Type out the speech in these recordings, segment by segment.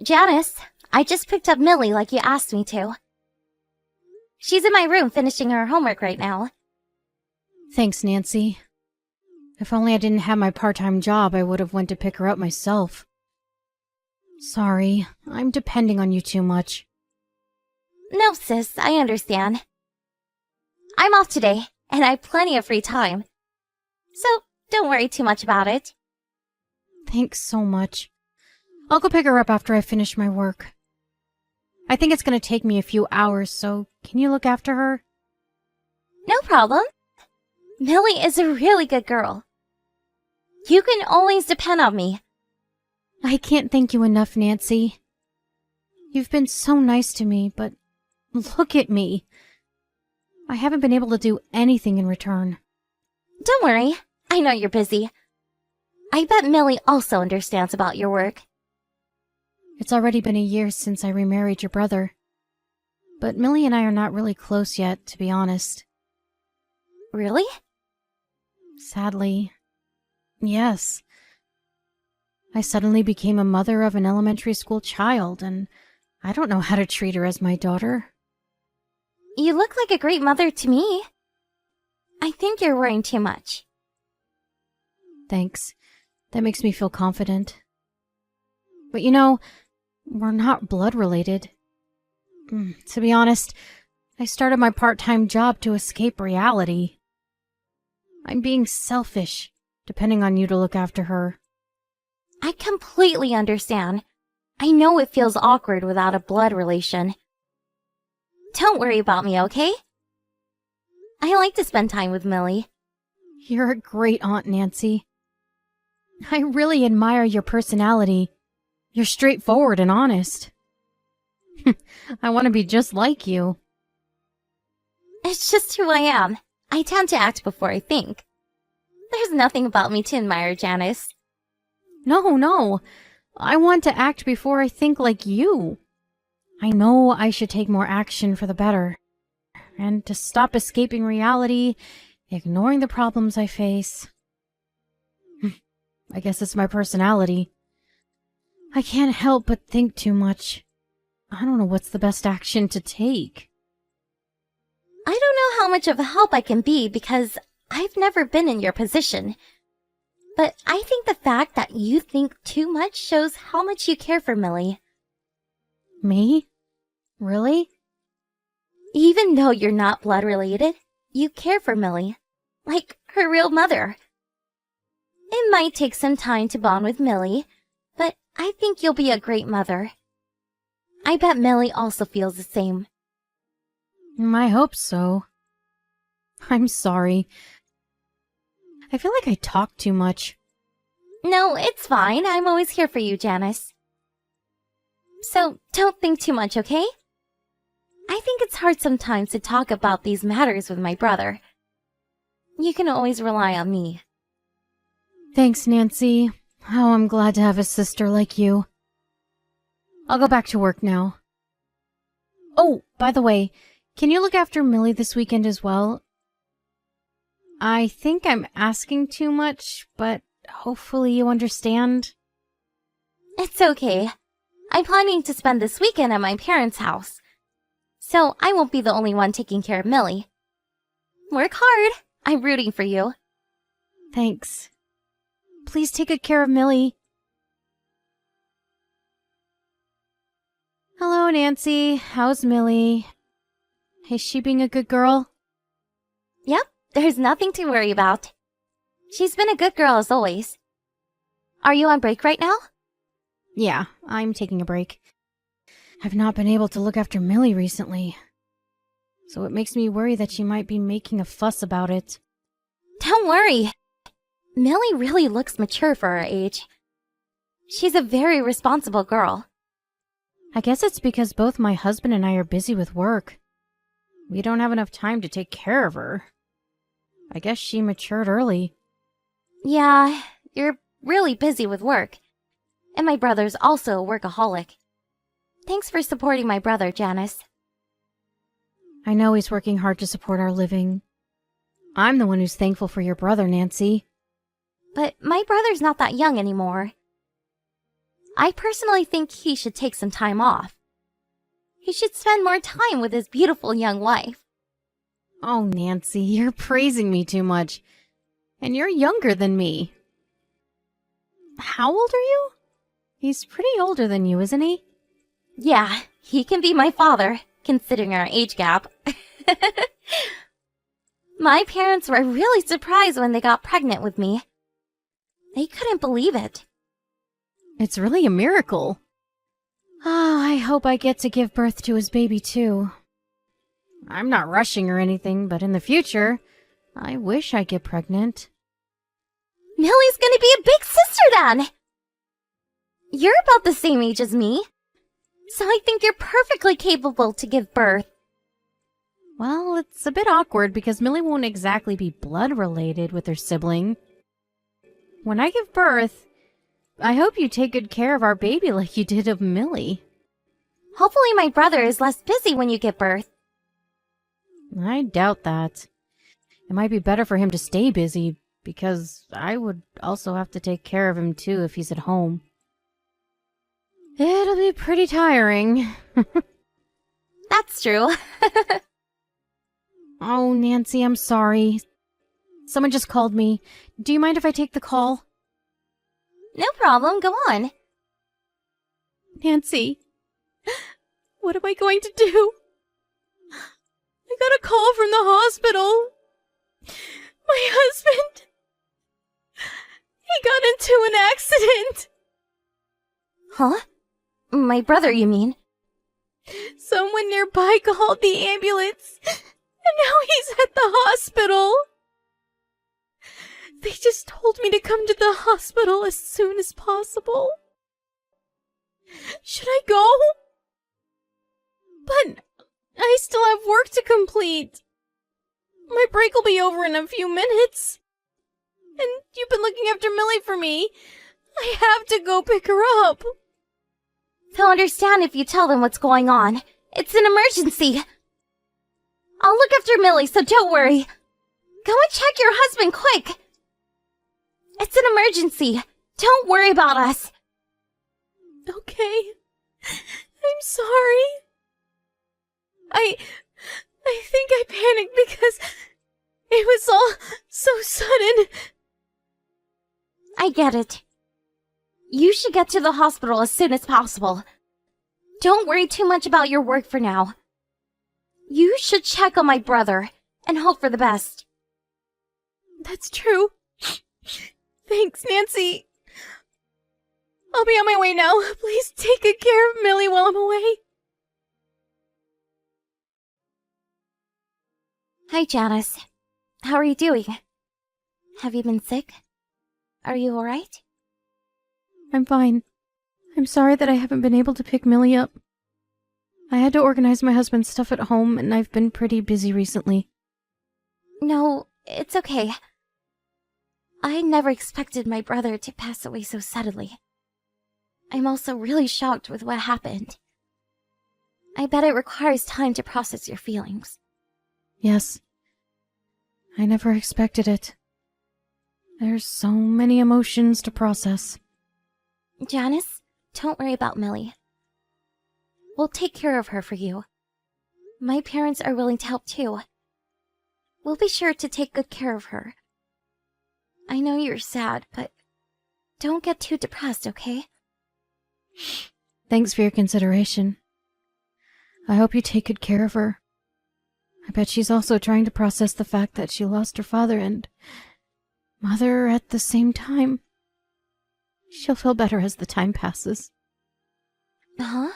Janice, I just picked up Millie like you asked me to. She's in my room finishing her homework right now. Thanks, Nancy. If only I didn't have my part-time job, I would have went to pick her up myself. Sorry, I'm depending on you too much. No, sis, I understand. I'm off today, and I have plenty of free time. So, don't worry too much about it. Thanks so much. I'll go pick her up after I finish my work. I think it's going to take me a few hours, so can you look after her? No problem. Millie is a really good girl. You can always depend on me. I can't thank you enough, Nancy. You've been so nice to me, but look at me. I haven't been able to do anything in return. Don't worry. I know you're busy. I bet Millie also understands about your work. It's already been a year since I remarried your brother. But Millie and I are not really close yet, to be honest. Really? Sadly, yes. I suddenly became a mother of an elementary school child, and I don't know how to treat her as my daughter. You look like a great mother to me. I think you're worrying too much. Thanks. That makes me feel confident. But you know, we're not blood related. To be honest, I started my part-time job to escape reality. I'm being selfish, depending on you to look after her. I completely understand. I know it feels awkward without a blood relation. Don't worry about me, okay? I like to spend time with Millie. You're a great aunt, Nancy. I really admire your personality. You're straightforward and honest. I want to be just like you. It's just who I am. I tend to act before I think. There's nothing about me to admire, Janice. No. I want to act before I think like you. I know I should take more action for the better. And to stop escaping reality, ignoring the problems I face. I guess it's my personality. I can't help but think too much. I don't know what's the best action to take. I don't know how much of a help I can be because I've never been in your position. But I think the fact that you think too much shows how much you care for Millie. Me? Really? Even though you're not blood related, you care for Millie. Like her real mother. It might take some time to bond with Millie, but I think you'll be a great mother. I bet Millie also feels the same. I hope so. I'm sorry. I feel like I talk too much. No, it's fine. I'm always here for you, Janice. So, don't think too much, okay? I think it's hard sometimes to talk about these matters with my brother. You can always rely on me. Thanks, Nancy. Oh, I'm glad to have a sister like you. I'll go back to work now. Oh, by the way, can you look after Millie this weekend as well? I think I'm asking too much, but hopefully you understand. It's okay. I'm planning to spend this weekend at my parents' house. So I won't be the only one taking care of Millie. Work hard. I'm rooting for you. Thanks. Please take good care of Millie. Hello, Nancy. How's Millie? Is she being a good girl? Yep, there's nothing to worry about. She's been a good girl as always. Are you on break right now? Yeah, I'm taking a break. I've not been able to look after Millie recently, so it makes me worry that she might be making a fuss about it. Don't worry. Millie really looks mature for her age. She's a very responsible girl. I guess it's because both my husband and I are busy with work. We don't have enough time to take care of her. I guess she matured early. Yeah, you're really busy with work. And my brother's also a workaholic. Thanks for supporting my brother, Janice. I know he's working hard to support our living. I'm the one who's thankful for your brother, Nancy. But my brother's not that young anymore. I personally think he should take some time off. He should spend more time with his beautiful young wife. Oh, Nancy, you're praising me too much. And you're younger than me. How old are you? He's pretty older than you, isn't he? Yeah, he can be my father, considering our age gap. My parents were really surprised when they got pregnant with me. They couldn't believe it. It's really a miracle. Oh, I hope I get to give birth to his baby too. I'm not rushing or anything, but in the future, I wish I'd get pregnant. Millie's gonna be a big sister then! You're about the same age as me, so I think you're perfectly capable to give birth. Well, it's a bit awkward because Millie won't exactly be blood related with her sibling. When I give birth, I hope you take good care of our baby like you did of Millie. Hopefully my brother is less busy when you give birth. I doubt that. It might be better for him to stay busy, because I would also have to take care of him too if he's at home. It'll be pretty tiring. That's true. Oh, Nancy, I'm sorry. Someone just called me. Do you mind if I take the call? No problem, go on. Nancy, what am I going to do? I got a call from the hospital. My husband, he got into an accident. Huh? My brother, you mean? Someone nearby called the ambulance, and now he's at the hospital. They just told me to come to the hospital as soon as possible. Should I go? But I still have work to complete. My break will be over in a few minutes. And you've been looking after Millie for me. I have to go pick her up. They'll understand if you tell them what's going on. It's an emergency. I'll look after Millie, so don't worry. Go and check your husband quick. It's an emergency. Don't worry about us. Okay. I'm sorry. I think I panicked because it was all so sudden. I get it. You should get to the hospital as soon as possible. Don't worry too much about your work for now. You should check on my brother and hope for the best. That's true. Thanks, Nancy. I'll be on my way now. Please take good care of Millie while I'm away. Hi, Janice. How are you doing? Have you been sick? Are you alright? I'm fine. I'm sorry that I haven't been able to pick Millie up. I had to organize my husband's stuff at home, and I've been pretty busy recently. No, it's okay. I never expected my brother to pass away so suddenly. I'm also really shocked with what happened. I bet it requires time to process your feelings. Yes. I never expected it. There's so many emotions to process. Janice, don't worry about Millie. We'll take care of her for you. My parents are willing to help too. We'll be sure to take good care of her. I know you're sad, but don't get too depressed, okay? Thanks for your consideration. I hope you take good care of her. I bet she's also trying to process the fact that she lost her father and mother at the same time. She'll feel better as the time passes. Huh?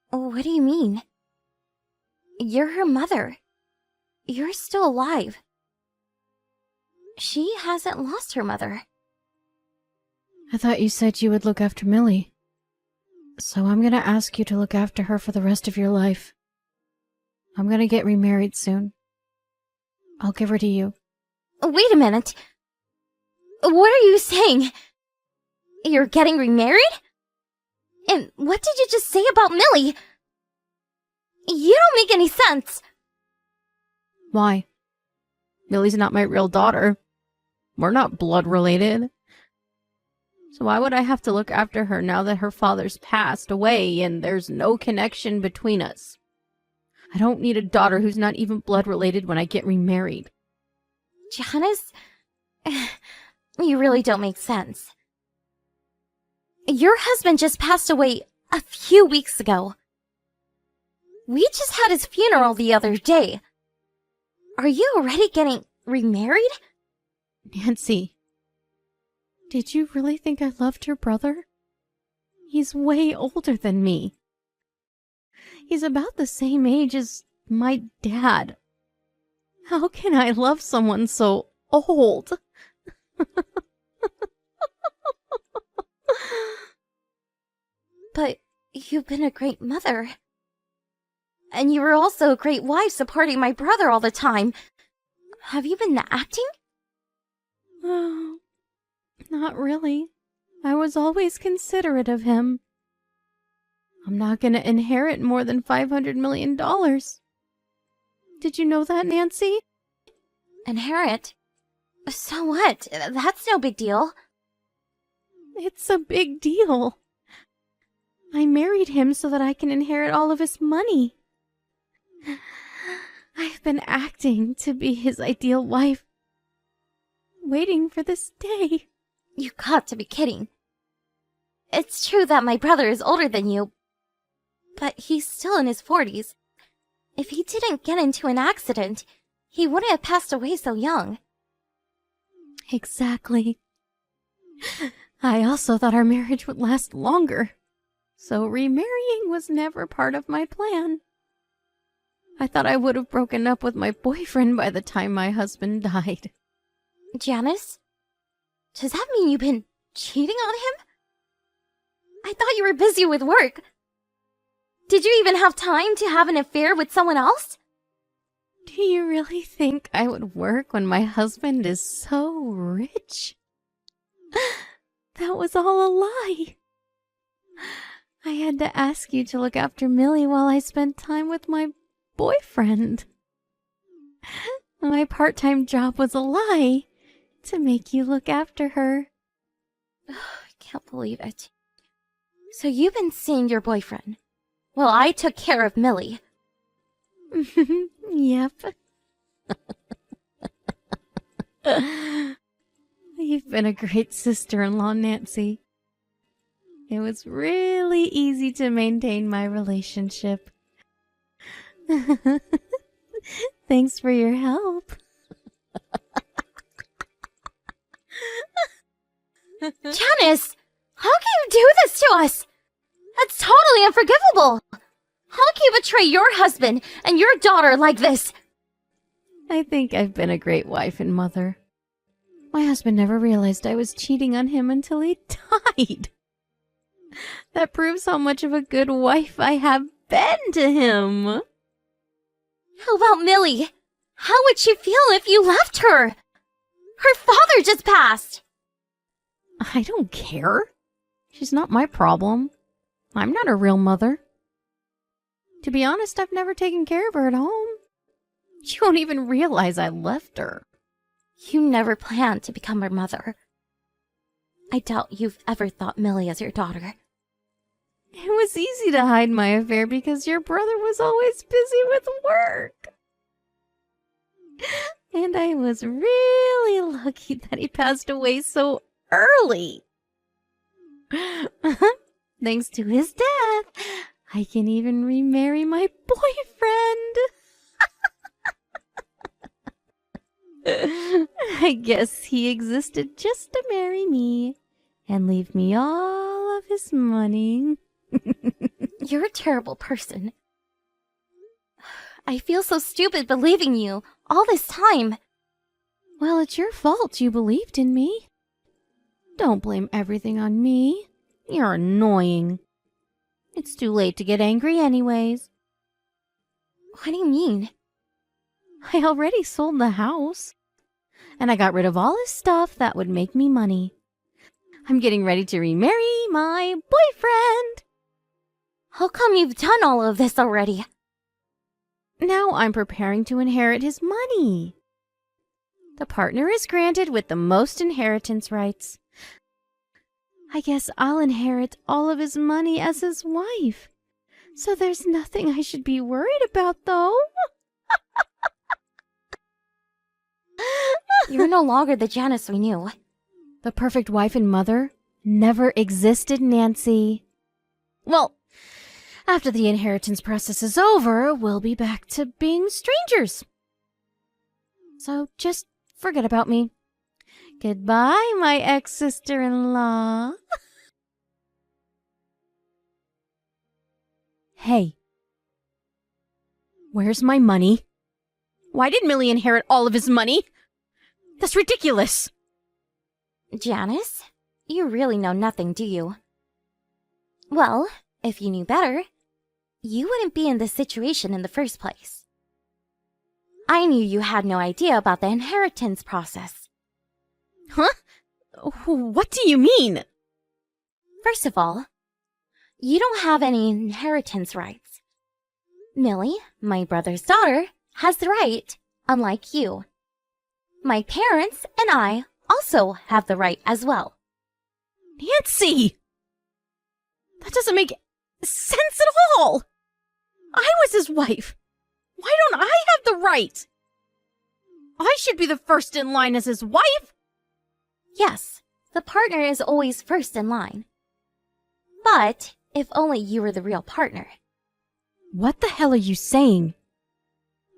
What do you mean? You're her mother. You're still alive. She hasn't lost her mother. I thought you said you would look after Millie. So I'm gonna ask you to look after her for the rest of your life. I'm gonna get remarried soon. I'll give her to you. Wait a minute. What are you saying? You're getting remarried? And what did you just say about Millie? You don't make any sense. Why? Millie's not my real daughter. We're not blood related. So why would I have to look after her now that her father's passed away and there's no connection between us? I don't need a daughter who's not even blood related when I get remarried. Janice, you really don't make sense. Your husband just passed away a few weeks ago. We just had his funeral the other day. Are you already getting remarried? Nancy, did you really think I loved your brother? He's way older than me. He's about the same age as my dad. How can I love someone so old? But you've been a great mother. And you were also a great wife supporting my brother all the time. Have you been acting? Oh, not really. I was always considerate of him. I'm not going to inherit more than $500 million. Did you know that, Nancy? Inherit? So what? That's no big deal. It's a big deal. I married him so that I can inherit all of his money. I've been acting to be his ideal wife, waiting for this day. You got to be kidding. It's true that my brother is older than you, but he's still in his 40s. If he didn't get into an accident, he wouldn't have passed away so young. Exactly. I also thought our marriage would last longer, so remarrying was never part of my plan. I thought I would have broken up with my boyfriend by the time my husband died. Janice? Does that mean you've been cheating on him? I thought you were busy with work. Did you even have time to have an affair with someone else? Do you really think I would work when my husband is so rich? That was all a lie. I had to ask you to look after Millie while I spent time with my boyfriend. My part-time job was a lie to make you look after her. I can't believe it. So you've been seeing your boyfriend? Well, I took care of Millie. Yep. You've been a great sister-in-law, Nancy. It was really easy to maintain my relationship. Thanks for your help. Janice! How can you do this to us? That's totally unforgivable! How can you betray your husband and your daughter like this? I think I've been a great wife and mother. My husband never realized I was cheating on him until he died. That proves how much of a good wife I have been to him. How about Millie? How would she feel if you left her? Her father just passed! I don't care. She's not my problem. I'm not a real mother. To be honest, I've never taken care of her at home. She won't even realize I left her. You never planned to become her mother. I doubt you've ever thought Millie as your daughter. It was easy to hide my affair because your brother was always busy with work. And I was really lucky that he passed away so early. Thanks to his death, I can even remarry my boyfriend. I guess he existed just to marry me and leave me all of his money. You're a terrible person. I feel so stupid believing you all this time. Well, it's your fault you believed in me. Don't blame everything on me. You're annoying. It's too late to get angry anyways. What do you mean? I already sold the house. And I got rid of all his stuff that would make me money. I'm getting ready to remarry my boyfriend. How come you've done all of this already? Now I'm preparing to inherit his money. The partner is granted with the most inheritance rights. I guess I'll inherit all of his money as his wife. So there's nothing I should be worried about, though. You're no longer the Janice we knew. The perfect wife and mother never existed, Nancy. Well, after the inheritance process is over, we'll be back to being strangers. So just forget about me. Goodbye, my ex-sister-in-law. Hey. Where's my money? Why did Millie inherit all of his money? That's ridiculous. Janice, you really know nothing, do you? Well, if you knew better, you wouldn't be in this situation in the first place. I knew you had no idea about the inheritance process. Huh? What do you mean? First of all, you don't have any inheritance rights. Millie, my brother's daughter, has the right, unlike you. My parents and I also have the right as well. Nancy! That doesn't make sense at all! I was his wife. Why don't I have the right? I should be the first in line as his wife. Yes, the partner is always first in line. But if only you were the real partner. What the hell are you saying?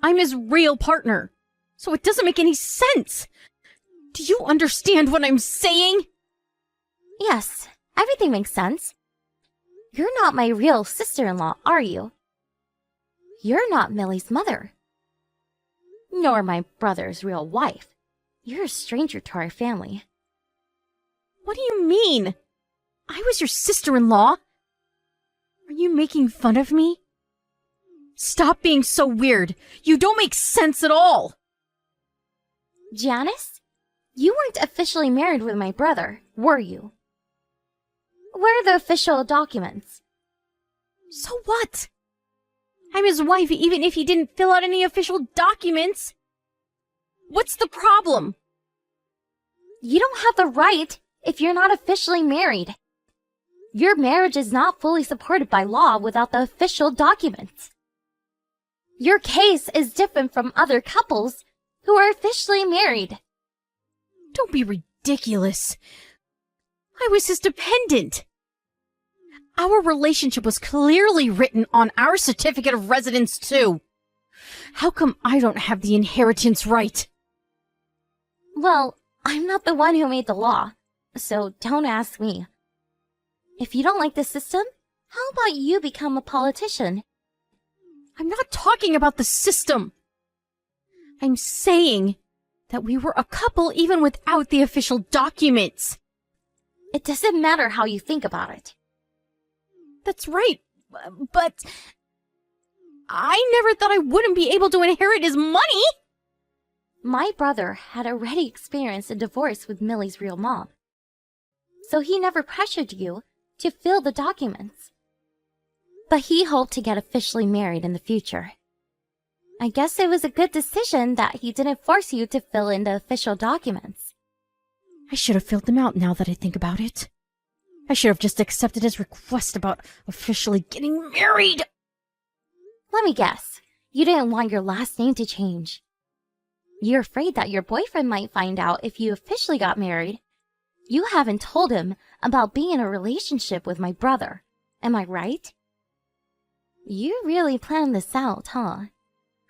I'm his real partner, so it doesn't make any sense. Do you understand what I'm saying? Yes, everything makes sense. You're not my real sister-in-law, are you? You're not Millie's mother. Nor my brother's real wife. You're a stranger to our family. What do you mean? I was your sister-in-law. Are you making fun of me? Stop being so weird. You don't make sense at all. Janice, you weren't officially married with my brother, were you? Where are the official documents? So what? I'm his wife even if he didn't fill out any official documents. What's the problem? You don't have the right if you're not officially married. Your marriage is not fully supported by law without the official documents. Your case is different from other couples who are officially married. Don't be ridiculous. I was his dependent. Our relationship was clearly written on our certificate of residence, too. How come I don't have the inheritance right? Well, I'm not the one who made the law, so don't ask me. If you don't like the system, how about you become a politician? I'm not talking about the system. I'm saying that we were a couple even without the official documents. It doesn't matter how you think about it. That's right, but I never thought I wouldn't be able to inherit his money. My brother had already experienced a divorce with Millie's real mom, so he never pressured you to fill the documents. But he hoped to get officially married in the future. I guess it was a good decision that he didn't force you to fill in the official documents. I should have filled them out now that I think about it. I should have just accepted his request about officially getting married. Let me guess, you didn't want your last name to change. You're afraid that your boyfriend might find out if you officially got married. You haven't told him about being in a relationship with my brother. Am I right? You really planned this out, huh?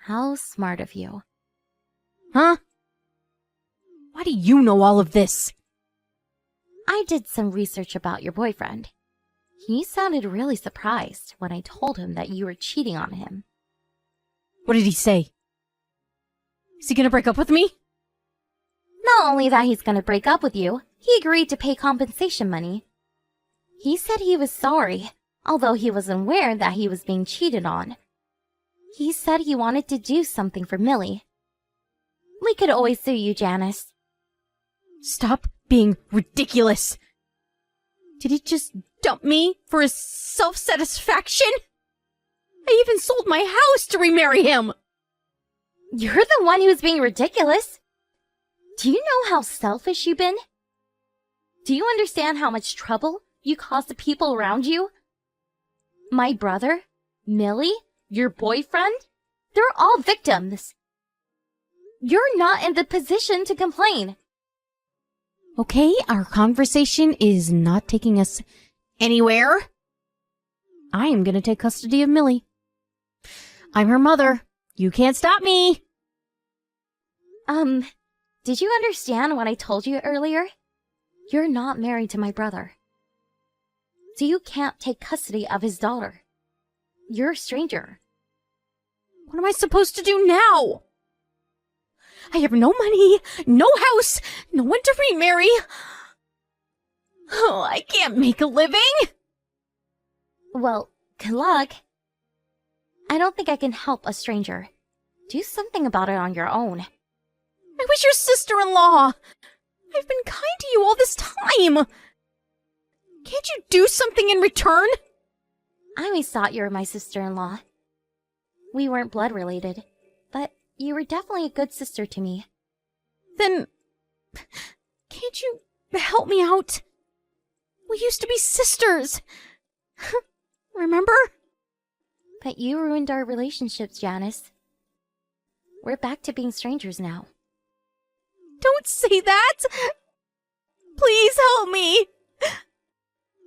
How smart of you. Huh? Why do you know all of this? I did some research about your boyfriend. He sounded really surprised when I told him that you were cheating on him. What did he say? Is he gonna break up with me? Not only that he's gonna break up with you, he agreed to pay compensation money. He said he was sorry, although he wasn't aware that he was being cheated on. He said he wanted to do something for Millie. We could always sue you, Janice. Stop being ridiculous. Did he just dump me for his self-satisfaction? I even sold my house to remarry him. You're the one who's being ridiculous. Do you know how selfish you've been? Do you understand how much trouble you cause the people around you? My brother, Millie, your boyfriend, they're all victims. You're not in the position to complain. Okay, our conversation is not taking us anywhere. I am going to take custody of Millie. I'm her mother. You can't stop me. Did you understand what I told you earlier? You're not married to my brother. So you can't take custody of his daughter. You're a stranger. What am I supposed to do now? I have no money, no house, no one to remarry. Oh, I can't make a living. Well, good luck. I don't think I can help a stranger. Do something about it on your own. I was your sister-in-law. I've been kind to you all this time. Can't you do something in return? I always thought you were my sister-in-law. We weren't blood related, but you were definitely a good sister to me. Then, can't you help me out? We used to be sisters. Remember? But you ruined our relationships, Janice. We're back to being strangers now. Don't say that! Please help me!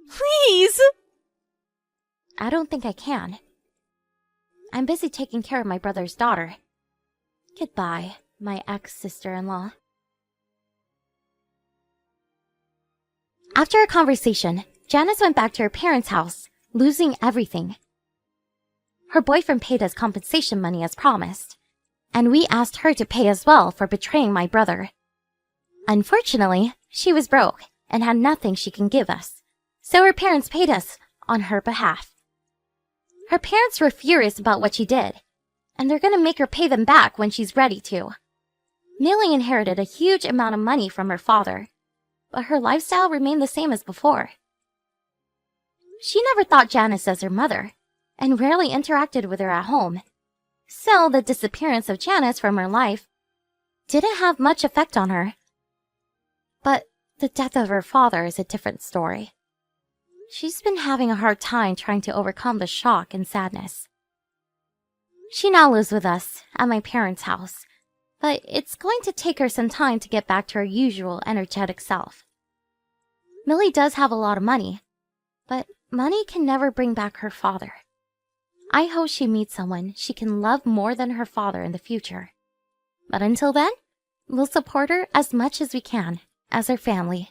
Please! I don't think I can. I'm busy taking care of my brother's daughter. Goodbye, my ex-sister-in-law. After a conversation, Janice went back to her parents' house, losing everything. Her boyfriend paid us compensation money as promised, and we asked her to pay as well for betraying my brother. Unfortunately, she was broke and had nothing she can give us, so her parents paid us on her behalf. Her parents were furious about what she did, and they're gonna make her pay them back when she's ready to. Millie inherited a huge amount of money from her father, but her lifestyle remained the same as before. She never thought Janice as her mother, and rarely interacted with her at home, so the disappearance of Janice from her life didn't have much effect on her. But the death of her father is a different story. She's been having a hard time trying to overcome the shock and sadness. She now lives with us at my parents' house, but it's going to take her some time to get back to her usual energetic self. Millie does have a lot of money, but money can never bring back her father. I hope she meets someone she can love more than her father in the future. But until then, we'll support her as much as we can as her family.